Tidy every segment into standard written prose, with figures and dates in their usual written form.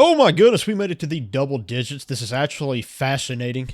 Oh my goodness, we made it to the double digits. This is actually fascinating.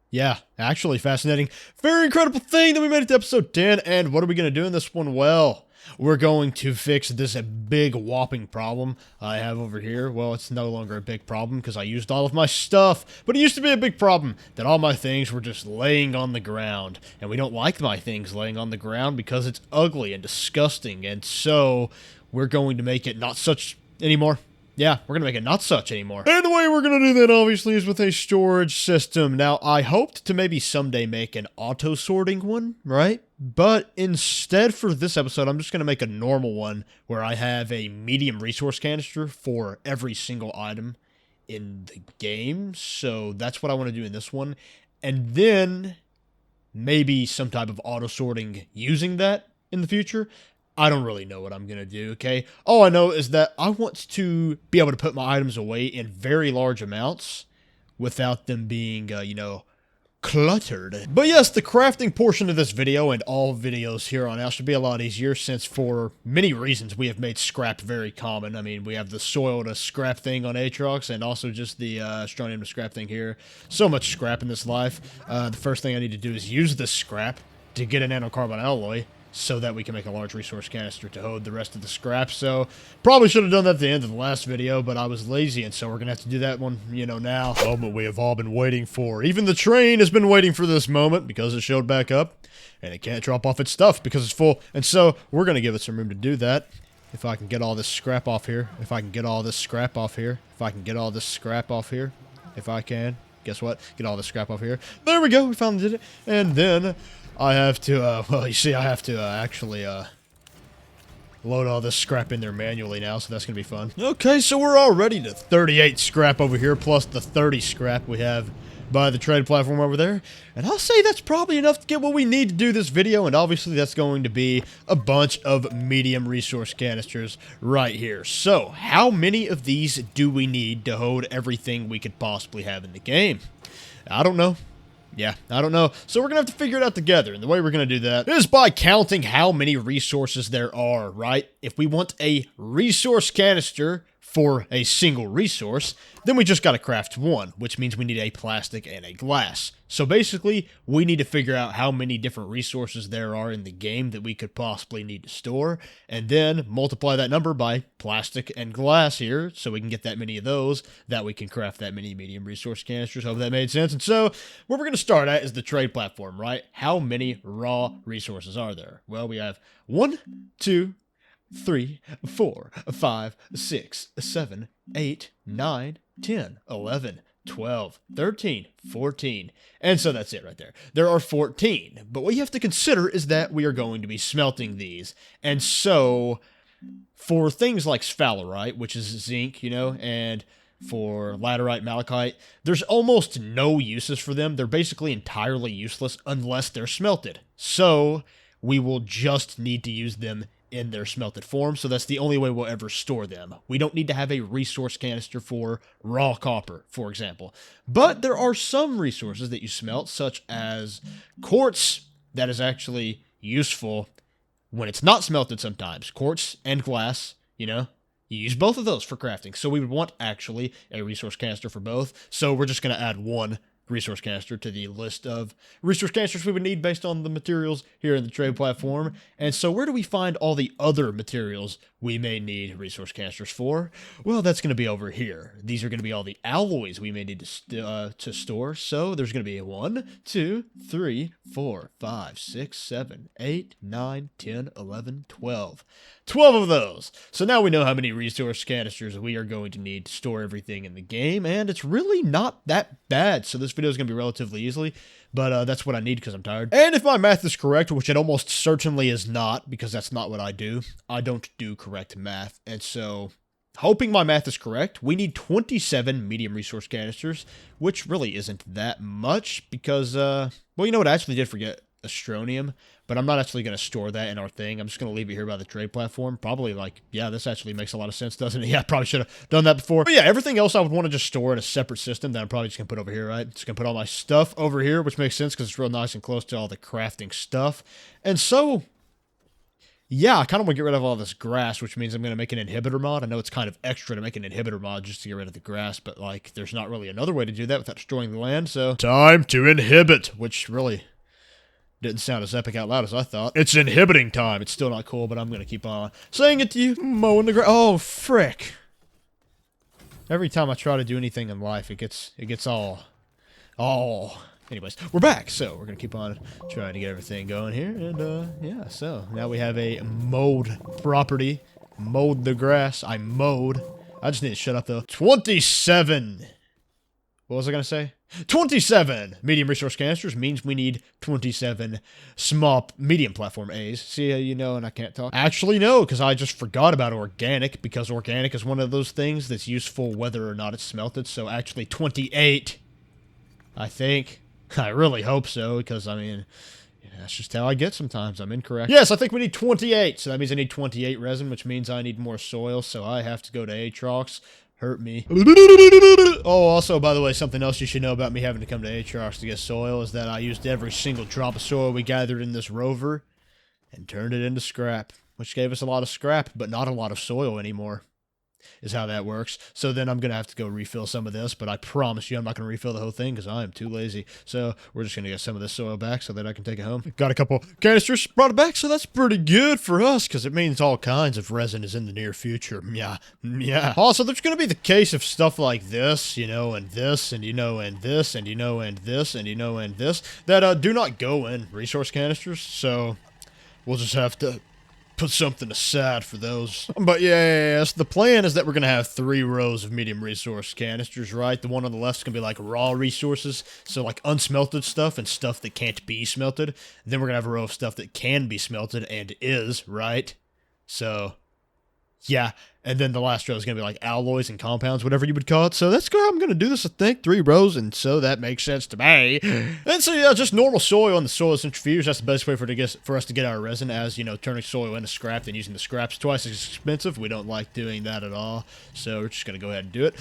Yeah, actually fascinating. Very incredible thing that we made it to episode 10. And what are we going to do in this one? Well, we're going to fix this big whopping problem I have over here. Well, it's no longer a big problem because I used all of my stuff. But it used to be a big problem that all my things were just laying on the ground. And we don't like my things laying on the ground because it's ugly and disgusting. And so we're going to make it not such anymore. Yeah, we're going to make it not such anymore. And the way we're going to do that, obviously, is with a storage system. Now, I hoped to maybe someday make an auto-sorting one, right? But instead, for this episode, I'm just going to make a normal one where I have a medium resource canister for every single item in the game. So that's what I want to do in this one. And then maybe some type of auto-sorting using that in the future. I don't really know what I'm going to do, okay? All I know is that I want to be able to put my items away in very large amounts without them being, cluttered. But yes, the crafting portion of this video and all videos here on out should be a lot easier since for many reasons we have made scrap very common. I mean, we have the soil to scrap thing on Aatrox and also just the Astroneer to scrap thing here. So much scrap in this life. The first thing I need to do is use this scrap to get a nanocarbon alloy, so that we can make a large resource canister to hold the rest of the scrap. So, probably should have done that at the end of the last video, but I was lazy, and so we're going to have to do that one, now. The moment we have all been waiting for. Even the train has been waiting for this moment, because it showed back up, and it can't drop off its stuff because it's full. And so, we're going to give it some room to do that. If I can get all this scrap off here. If I can get all this scrap off here. If I can get all this scrap off here. If I can. Guess what? Get all this scrap off here. There we go. We finally did it. And then I have to, well, you see, I have to actually load all this scrap in there manually now, so that's going to be fun. Okay, so we're already to 38 scrap over here, plus the 30 scrap we have by the trade platform over there. And I'll say that's probably enough to get what we need to do this video, and obviously that's going to be a bunch of medium resource canisters right here. So, how many of these do we need to hold everything we could possibly have in the game? I don't know. Yeah, I don't know. So we're going to have to figure it out together. And the way we're going to do that is by counting how many resources there are, right? If we want a resource canister for a single resource, then we just got to craft one, which means we need a plastic and a glass. So basically, we need to figure out how many different resources there are in the game that we could possibly need to store, and then multiply that number by plastic and glass here, so we can get that many of those, that we can craft that many medium resource canisters. Hope that made sense. And so, where we're going to start at is the trade platform, right? How many raw resources are there? Well, we have 1, 2, 3, 4, 5, 6, 7, 8, 9, 10, 11, 12, 13, 14. And so that's it right there. There are 14. But what you have to consider is that we are going to be smelting these. And so, for things like sphalerite, which is zinc, and for laterite, malachite, there's almost no uses for them. They're basically entirely useless unless they're smelted. So, we will just need to use them in their smelted form, so that's the only way we'll ever store them. We don't need to have a resource canister for raw copper, for example. But there are some resources that you smelt, such as quartz, that is actually useful when it's not smelted sometimes. Quartz and glass, you use both of those for crafting. So we would want actually a resource canister for both. So we're just going to add one resource canister to the list of resource canisters we would need based on the materials here in the trade platform. And so where do we find all the other materials we may need resource canisters for? Well, that's going to be over here. These are going to be all the alloys we may need to store. So there's going to be 1, 2, 3, 4, 5, 6, 7, 8, 9, 10, 11, 12. 12 of those. So now we know how many resource canisters we are going to need to store everything in the game, and it's really not that bad. So this video is going to be relatively easily, but that's what I need because I'm tired. And if my math is correct, which it almost certainly is not, because that's not what I do. I don't do correct math, and so hoping my math is correct, we need 27 medium resource canisters, which really isn't that much because, well, you know what, I actually did forget Astronium, but I'm not actually going to store that in our thing. I'm just going to leave it here by the trade platform. Probably yeah, this actually makes a lot of sense, doesn't it? Yeah, I probably should have done that before. But yeah, everything else I would want to just store in a separate system that I'm probably just going to put over here, right? Just going to put all my stuff over here, which makes sense because it's real nice and close to all the crafting stuff. And so, yeah, I kind of want to get rid of all this grass, which means I'm going to make an inhibitor mod. I know it's kind of extra to make an inhibitor mod just to get rid of the grass, but, like, there's not really another way to do that without destroying the land, so... Time to inhibit, which really didn't sound as epic out loud as I thought. It's inhibiting time. It's still not cool, but I'm going to keep on saying it to you. Mowing the grass. Oh, frick. Every time I try to do anything in life, it gets all... Anyways, we're back, so we're gonna keep on trying to get everything going here, and yeah, so now we have a mowed property. Mowed the grass. I mowed. I just need to shut up, though. 27. What was I gonna say? 27 medium resource canisters means we need 27 small, medium platform A's. See, you know, and I can't talk. Actually, no, because I just forgot about organic, because organic is one of those things that's useful whether or not it's smelted, so actually 28, I think. I really hope so, because, I mean, that's just how I get sometimes. I'm incorrect. Yes, I think we need 28, so that means I need 28 resin, which means I need more soil, so I have to go to Aatrox. Hurt me. Oh, also, by the way, something else you should know about me having to come to Aatrox to get soil is that I used every single drop of soil we gathered in this rover and turned it into scrap, which gave us a lot of scrap, but not a lot of soil anymore. Is how that works. So then I'm going to have to go refill some of this, but I promise you I'm not going to refill the whole thing because I am too lazy. So we're just going to get some of this soil back so that I can take it home. Got a couple canisters, brought it back, so that's pretty good for us because it means all kinds of resin is in the near future. Yeah, yeah. Also, there's going to be the case of stuff like this, you know, and this, and you know, and this, and you know, and this, and you know, and this, that do not go in resource canisters, so we'll just have to put something aside for those. But yes, the plan is that we're going to have 3 rows of medium resource canisters, right? The one on the left is going to be like raw resources, so like unsmelted stuff and stuff that can't be smelted. Then we're going to have a row of stuff that can be smelted and is, right? So, yeah. And then the last row is going to be like alloys and compounds, whatever you would call it. So that's how I'm going to do this, I think. 3 rows, and so that makes sense to me. And so, yeah, just normal soil in the soil centrifuge. That's the best way for us to get our resin, as, you know, turning soil into scrap and using the scraps twice as expensive. We don't like doing that at all. So we're just going to go ahead and do it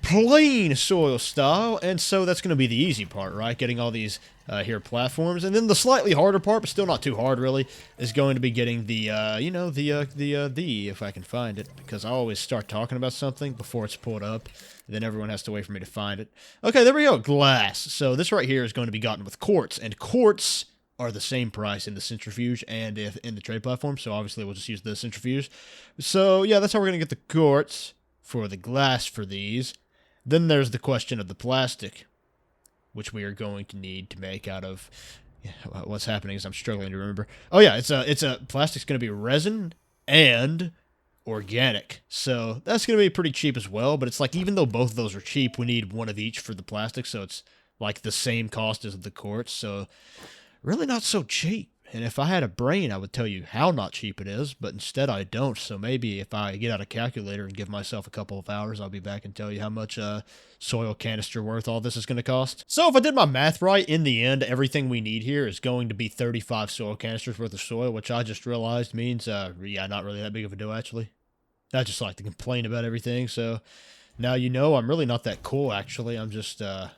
plain soil style. And so that's going to be the easy part, right? Getting all these here platforms. And then the slightly harder part, but still not too hard really, is going to be getting the, you know, if I can find it, because I always start talking about something before it's pulled up, then everyone has to wait for me to find it. Okay, there we go, glass. So this right here is going to be gotten with quartz, and quartz are the same price in the centrifuge and in the trade platform, so obviously we'll just use the centrifuge. So yeah, that's how we're going to get the quartz for the glass for these. Then there's the question of the plastic, which we are going to need to make out of... Yeah, what's happening is I'm struggling to remember. Oh yeah, it's a plastic's going to be resin and organic. So that's going to be pretty cheap as well, but it's like even though both of those are cheap, we need one of each for the plastic, so it's like the same cost as the quartz, so really not so cheap. And if I had a brain, I would tell you how not cheap it is, but instead I don't. So maybe if I get out a calculator and give myself a couple of hours, I'll be back and tell you how much soil canister worth all this is going to cost. So if I did my math right, in the end, everything we need here is going to be 35 soil canisters worth of soil, which I just realized means, yeah, not really that big of a deal, actually. I just like to complain about everything, so now you know I'm really not that cool, actually. I'm just a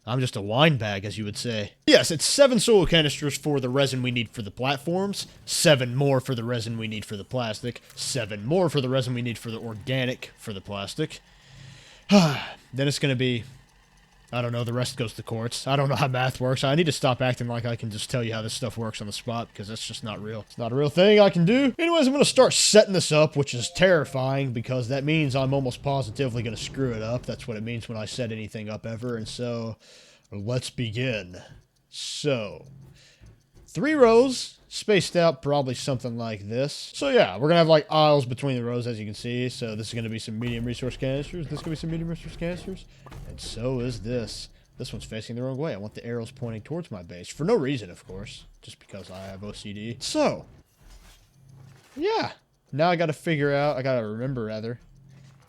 wine bag, as you would say. Yes, it's 7 soil canisters for the resin we need for the platforms, 7 more for the resin we need for the plastic, 7 more for the resin we need for the organic for the plastic. Then it's going to be, I don't know, the rest goes to quartz. I don't know how math works. I need to stop acting like I can just tell you how this stuff works on the spot, because that's just not real. It's not a real thing I can do. Anyways, I'm going to start setting this up, which is terrifying, because that means I'm almost positively going to screw it up. That's what it means when I set anything up ever, and so let's begin. So, 3 rows, spaced out probably something like this. So yeah, we're going to have like aisles between the rows, as you can see. So this is going to be some medium resource canisters. This is going to be some medium resource canisters. And so is this. This one's facing the wrong way. I want the arrows pointing towards my base. For no reason, of course. Just because I have OCD. So, yeah. Now I got to figure out, I got to remember, rather,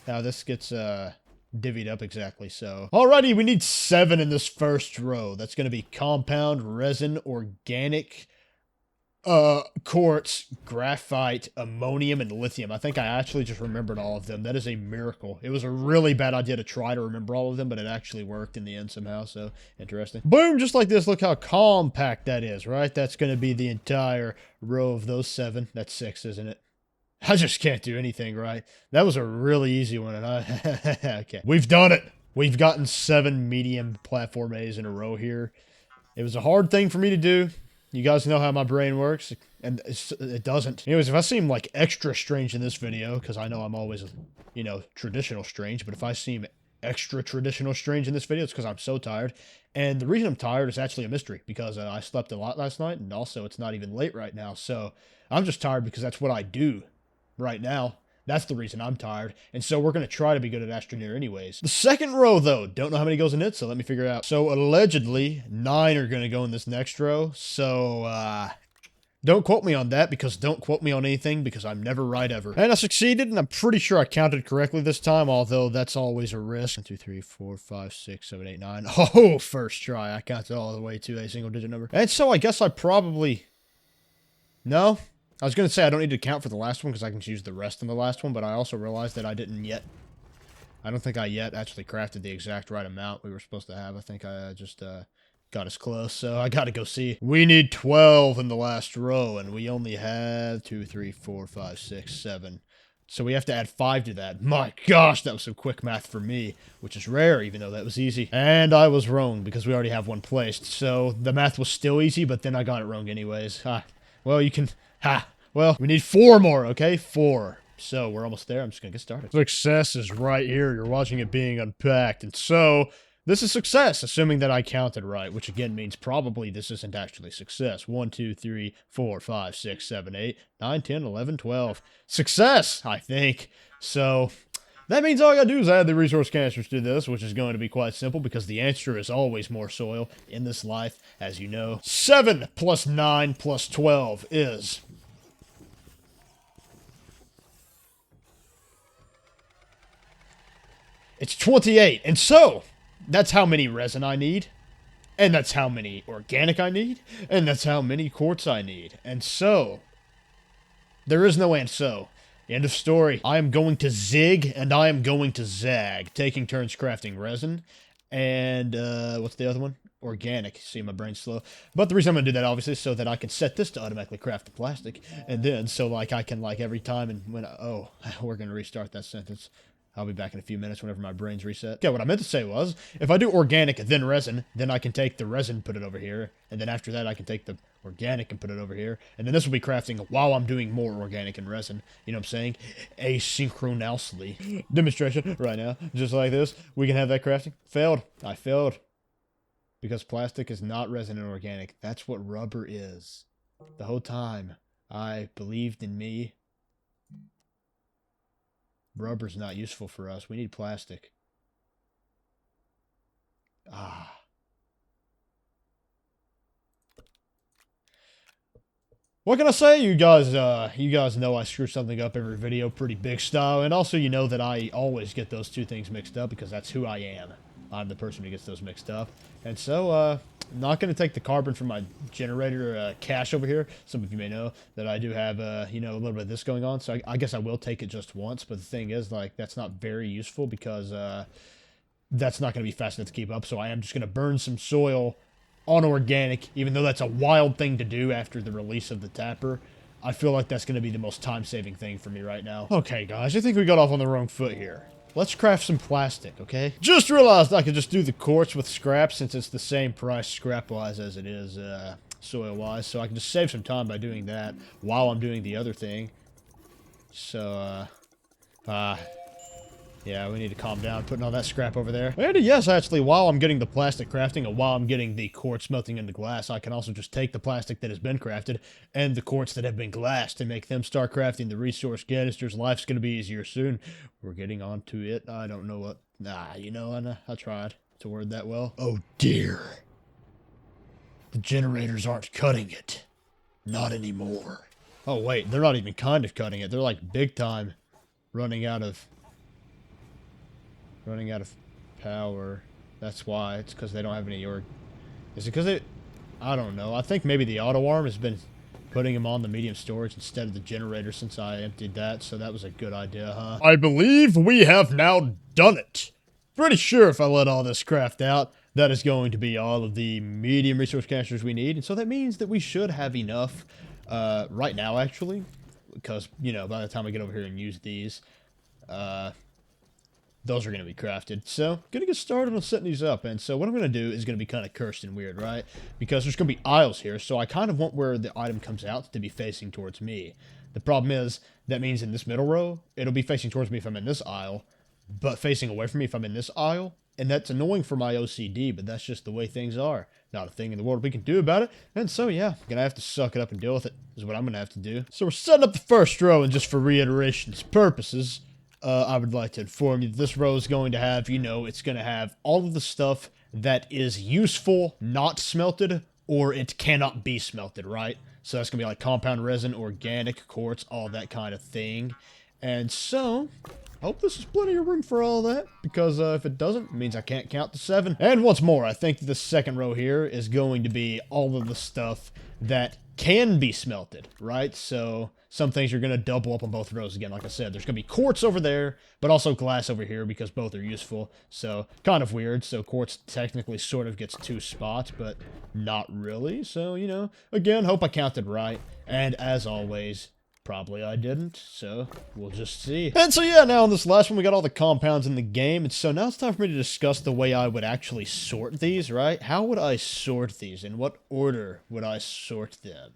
how this gets divvied up exactly. So, alrighty, we need 7 in this first row. That's going to be compound, resin, organic, Quartz, graphite, ammonium, and lithium. I think I actually just remembered all of them. That is a miracle. It was a really bad idea to try to remember all of them, but it actually worked in the end somehow, so interesting. Boom, just like this. Look how compact that is, right? That's going to be the entire row of those 7. That's 6, isn't it? I just can't do anything right. That was a really easy one, and okay. We've done it! We've gotten 7 medium platform A's in a row here. It was a hard thing for me to do. You guys know how my brain works, and it doesn't. Anyways, if I seem like extra strange in this video, because I know I'm always, you know, traditional strange, but if I seem extra traditional strange in this video, it's because I'm so tired. And the reason I'm tired is actually a mystery, because I slept a lot last night, and also it's not even late right now, so I'm just tired because that's what I do right now. That's the reason I'm tired. And so we're going to try to be good at Astroneer anyways. The second row, though, don't know how many goes in it, so let me figure it out. So allegedly, 9 are going to go in this next row. So, don't quote me on that, because don't quote me on anything, because I'm never right ever. And I succeeded, and I'm pretty sure I counted correctly this time, although that's always a risk. 1, 2, 3, 4, 5, 6, 7, 8, 9. Oh, first try. I counted all the way to a single digit number. And so I guess I probably... No? I was going to say I don't need to count for the last one because I can choose the rest in the last one, but I also realized that I didn't yet. I don't think I yet actually crafted the exact right amount we were supposed to have. I think I just got us close, so I got to go see. We need 12 in the last row, and we only have 2, 3, 4, 5, 6, 7. So we have to add 5 to that. My gosh, that was some quick math for me, which is rare, even though that was easy. And I was wrong because we already have one placed. So the math was still easy, but then I got it wrong anyways. Well, you can... Well, we need 4 more, okay? 4. So, we're almost there. I'm just gonna get started. Success is right here. You're watching it being unpacked. And so, this is success, assuming that I counted right, which again means probably this isn't actually success. 1, 2, 3, 4, 5, 6, 7, 8, 9, 10, 11, 12. Success, I think. So... that means all I gotta do is add the resource canisters to this, which is going to be quite simple because the answer is always more soil in this life, as you know. 7 plus 9 plus 12 is... it's 28. And so, that's how many resin I need. And that's how many organic I need. And that's how many quartz I need. And so, there is no and so. End of story. I am going to zig and I am going to zag, taking turns crafting resin. And, what's the other one? Organic. See, my brain's slow. But the reason I'm going to do that, obviously, is so that I can set this to automatically craft the plastic. And then, so, like, I can, like, every time and when oh, we're going to restart that sentence. I'll be back in a few minutes whenever my brain's reset. Yeah, what I meant to say was, if I do organic, then resin, then I can take the resin, put it over here, and then after that I can take the organic and put it over here, and then this will be crafting while I'm doing more organic and resin. You know what I'm saying? Asynchronously. Demonstration right now, just like this. We can have that crafting. Failed. I failed. Because plastic is not resin and organic. That's what rubber is. The whole time, I believed in me. Rubber's not useful for us. We need plastic. What can I say? You guys know I screw something up every video pretty big style, and also you know that I always get those two things mixed up because that's who I am. I'm the person who gets those mixed up. And so, I'm not going to take the carbon from my generator cache over here. Some of you may know that I do have, you know, a little bit of this going on. So I guess I will take it just once. But the thing is, like, that's not very useful because that's not going to be fast enough to keep up. So I am just going to burn some soil on organic, even though that's a wild thing to do after the release of the tapper. I feel like that's going to be the most time-saving thing for me right now. Okay, guys, I think we got off on the wrong foot here. Let's craft some plastic, okay? Just realized I could just do the quartz with scrap since it's the same price scrap-wise as it is soil-wise. So I can just save some time by doing that while I'm doing the other thing. So, yeah, we need to calm down putting all that scrap over there. And yes, actually, while I'm getting the plastic crafting and while I'm getting the quartz melting into glass, I can also just take the plastic that has been crafted and the quartz that have been glassed and make them start crafting the resource canisters. Life's going to be easier soon. We're getting onto it. I don't know what... you know, I tried to word that well. Oh, dear. The generators aren't cutting it. Not anymore. Oh, wait, they're not even kind of cutting it. They're like big time running out of power. That's why. It's because they don't have any is it because I don't know. I think maybe the auto arm has been putting them on the medium storage instead of the generator since I emptied that, so that was a good idea, huh? I believe we have now done it. Pretty sure if I let all this craft out, that is going to be all of the medium resource canisters we need, and so that means that we should have enough right now, actually, because, you know, by the time I get over here and use these, those are going to be crafted. So, going to get started on setting these up. And so what I'm going to do is going to be kind of cursed and weird, right? Because there's going to be aisles here, so I kind of want where the item comes out to be facing towards me. The problem is, that means in this middle row, it'll be facing towards me if I'm in this aisle, but facing away from me if I'm in this aisle. And that's annoying for my OCD, but that's just the way things are. Not a thing in the world we can do about it. And so, yeah, gonna have to suck it up and deal with it, is what I'm gonna have to do. So we're setting up the first row, and just for reiteration's purposes, I would like to inform you that this row is going to have, you know, it's going to have all of the stuff that is useful, not smelted, or it cannot be smelted, right? So that's going to be like compound resin, organic, quartz, all that kind of thing. And so, I hope this is plenty of room for all that, because if it doesn't, it means I can't count to 7. And once more, I think the second row here is going to be all of the stuff that can be smelted, right? So some things are going to double up on both rows again. Like I said, there's going to be quartz over there, but also glass over here because both are useful. So kind of weird. So quartz technically sort of gets 2 spots, but not really. So, you know, again, hope I counted right. And as always, probably I didn't, so we'll just see. And so yeah, now in this last one, we got all the compounds in the game, and so now it's time for me to discuss the way I would actually sort these, right? How would I sort these? In what order would I sort them?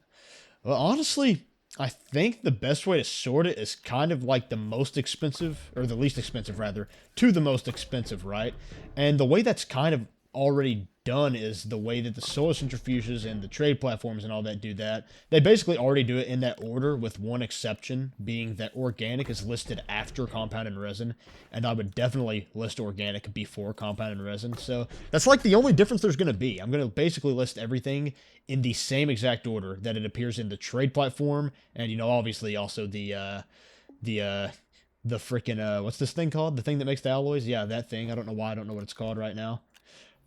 Well, honestly, I think the best way to sort it is kind of like the most expensive, or the least expensive rather, to the most expensive, right? And the way that's kind of already done is the way that the solar centrifuges and the trade platforms and all that do that. They basically already do it in that order, with one exception being that organic is listed after compound and resin, and I would definitely list organic before compound and resin. So that's like the only difference there's going to be. I'm going to basically list everything in the same exact order that it appears in the trade platform, and, you know, obviously also the freaking what's this thing called? The thing that makes the alloys? Yeah, that thing. I don't know why. I don't know what it's called right now.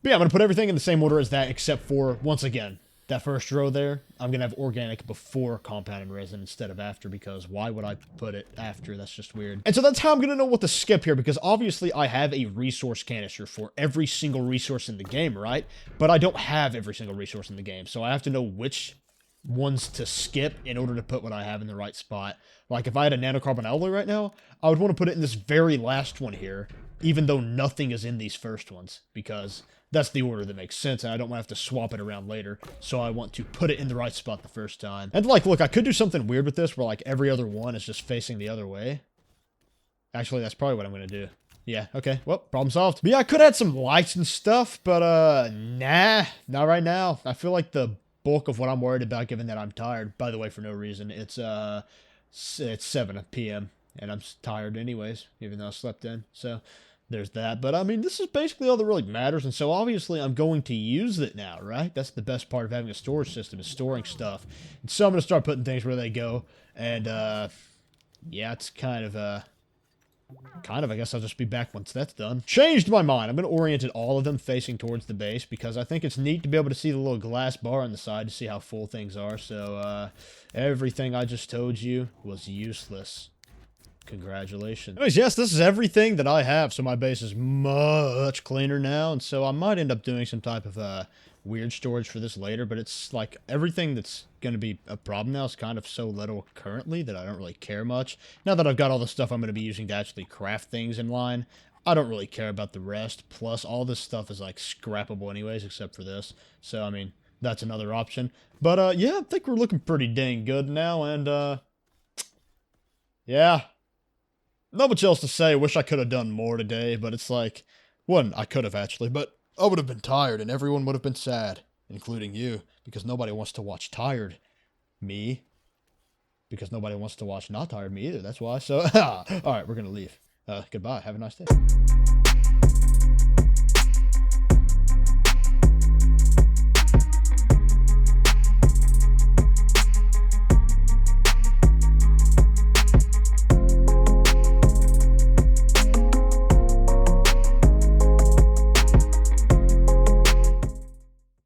But yeah, I'm going to put everything in the same order as that, except for, once again, that first row there. I'm going to have organic before compound and resin instead of after, because why would I put it after? That's just weird. And so that's how I'm going to know what to skip here, because obviously I have a resource canister for every single resource in the game, right? But I don't have every single resource in the game, so I have to know which ones to skip in order to put what I have in the right spot. Like, if I had a nanocarbon alloy right now, I would want to put it in this very last one here, even though nothing is in these first ones, because that's the order that makes sense, and I don't want to have to swap it around later, so I want to put it in the right spot the first time. And, like, look, I could do something weird with this, where, like, every other one is just facing the other way. Actually, that's probably what I'm going to do. Yeah, okay, well, problem solved. But yeah, I could add some lights and stuff, but, nah, not right now. I feel like the bulk of what I'm worried about, given that I'm tired, by the way, for no reason, it's 7 p.m., and I'm tired anyways, even though I slept in, so there's that. But I mean, this is basically all that really matters, and so obviously I'm going to use it now, right? That's the best part of having a storage system, is storing stuff. And so I'm going to start putting things where they go, and yeah, it's kind of, I guess I'll just be back once that's done. Changed my mind. I'm going to orient all of them facing towards the base, because I think it's neat to be able to see the little glass bar on the side to see how full things are. So, everything I just told you was useless. Congratulations. Anyways, yes, this is everything that I have, so my base is much cleaner now, and so I might end up doing some type of weird storage for this later, but it's like everything that's going to be a problem now is kind of so little currently that I don't really care much. Now that I've got all the stuff I'm going to be using to actually craft things in line, I don't really care about the rest, plus all this stuff is like scrappable anyways, except for this, so I mean, that's another option. But yeah, I think we're looking pretty dang good now, and yeah. Not much else to say. Wish I could have done more today, but it's like, one, I could have actually, but I would have been tired and everyone would have been sad, including you, because nobody wants to watch tired me, because nobody wants to watch not tired me either. That's why. So, all right, we're going to leave. Goodbye. Have a nice day.